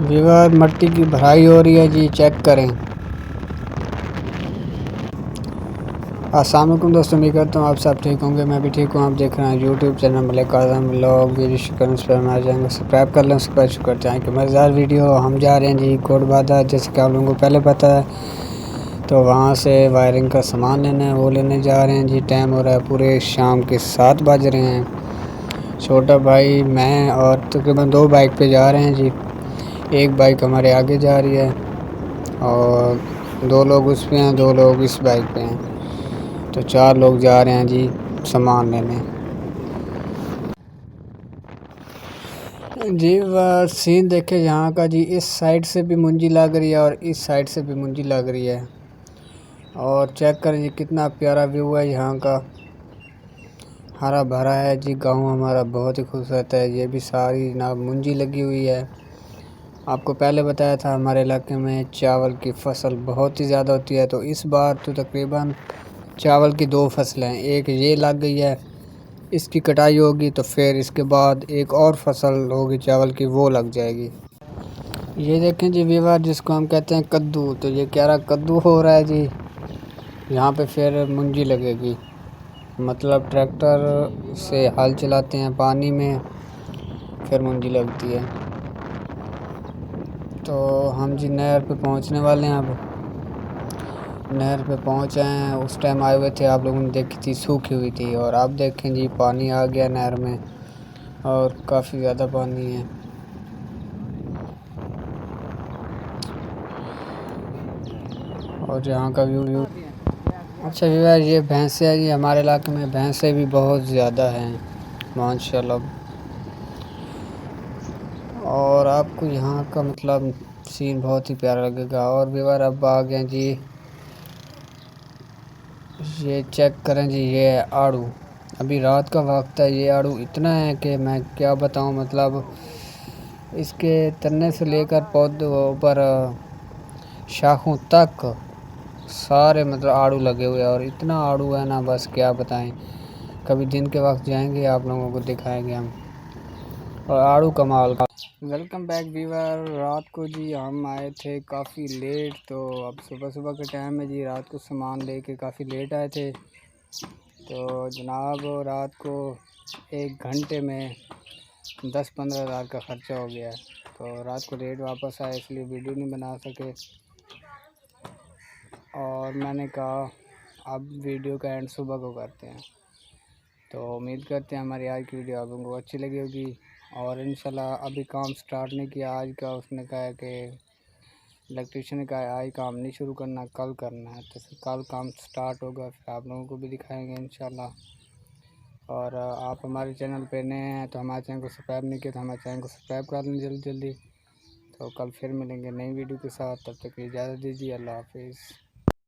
विवाद मट्टी की भराई हो रही है जी, चेक करें। अस्सलाम वालेकुम दोस्तों, उम्मीद करता हूँ आप सब ठीक होंगे। मैं भी ठीक हूँ। आप देख रहे हैं यूट्यूब चैनल मलिक आज़म व्लॉग। वीडियो करें उस पर हमारे चैनल को सब्सक्राइब कर लें, सब्सक्राइब करते हैं कि मज़ेदार वीडियो। हम जा रहे हैं जी कोट बाजार, जैसे कि आप लोगों को पहले पता है। तो वहाँ से वायरिंग का सामान लेना है, वो लेने जा रहे हैं जी। टाइम हो रहा है, पूरे शाम के 7 बज रहे हैं। छोटा भाई, मैं और तकरीबन 2 बाइक पे जा रहे हैं जी। एक बाइक हमारे आगे जा रही है और 2 लोग उस पे हैं, 2 लोग इस बाइक पे हैं। तो 4 लोग जा रहे हैं जी सामान लेने। जी वह सीन देखे यहाँ का जी, इस साइड से भी मुंजी लग रही है और इस साइड से भी मुंजी लग रही है। और चेक करें जी, कितना प्यारा व्यू है यहाँ का। हरा भरा है जी, गांव हमारा बहुत ही खूबसूरत है। ये भी सारी जनाब मुंजी लगी हुई है। आपको पहले बताया था हमारे इलाके में चावल की फसल बहुत ही ज़्यादा होती है। तो इस बार तो तकरीबन चावल की 2 फसलें हैं। एक ये लग गई है, इसकी कटाई होगी तो फिर इसके बाद एक और फसल होगी चावल की, वो लग जाएगी। ये देखें जी विवाद, जिसको हम कहते हैं कद्दू। तो ये क्या रहा, कद्दू हो रहा है जी। यहाँ पे फिर मुंजी लगेगी, मतलब ट्रैक्टर से हल चलाते हैं पानी में, फिर मुंजी लगती है। तो हम जी नहर पे पहुँचने वाले हैं। अब नहर पे पहुँचे हैं। उस टाइम आए हुए थे, आप लोगों ने देखी थी सूखी हुई थी, और अब देखें जी पानी आ गया नहर में और काफ़ी ज़्यादा पानी है। और यहाँ का व्यू अच्छा व्यू। ये भैंसे हैं जी, हमारे इलाके में भैंसे भी बहुत ज़्यादा हैं माशाल्लाह। और आपको यहाँ का मतलब सीन बहुत ही प्यारा लगेगा। और व्यूअर अब आ गए जी, ये चेक करें जी, ये है आड़ू। अभी रात का वक्त है, ये आड़ू इतना है कि मैं क्या बताऊँ। मतलब इसके तने से लेकर पौधों पर शाखों तक सारे मतलब आड़ू लगे हुए हैं। और इतना आड़ू है ना, बस क्या बताएं। कभी दिन के वक्त जाएंगे, आप लोगों को दिखाएंगे हम। और आड़ू कमाल का। Welcome back viewer. रात को जी हम आए थे काफ़ी लेट। तो अब सुबह सुबह के टाइम में जी, रात को सामान लेके काफ़ी लेट आए थे। तो जनाब रात को 1 घंटे में 10-15 हज़ार का ख़र्चा हो गया। तो रात को लेट वापस आए, इसलिए वीडियो नहीं बना सके। और मैंने कहा अब वीडियो का एंड सुबह को करते हैं। तो उम्मीद करते हैं हमारी आज की वीडियो आप लोगों को अच्छी लगी होगी। और इंशाल्लाह अभी काम स्टार्ट नहीं किया आज का। उसने कहा है कि इलेक्ट्रिशियन ने कहा है आज काम नहीं शुरू करना, कल करना है। तो फिर कल काम स्टार्ट होगा, फिर आप लोगों को भी दिखाएंगे इंशाल्लाह। और आप हमारे चैनल पे नए हैं तो हमारे चैनल को सब्सक्राइब नहीं किया तो हमारे चैनल को सब्सक्राइब कर लें जल्दी जल्दी। तो कल फिर मिलेंगे नई वीडियो के साथ, तब तक इजाज़त दीजिए। अल्लाह हाफिज़।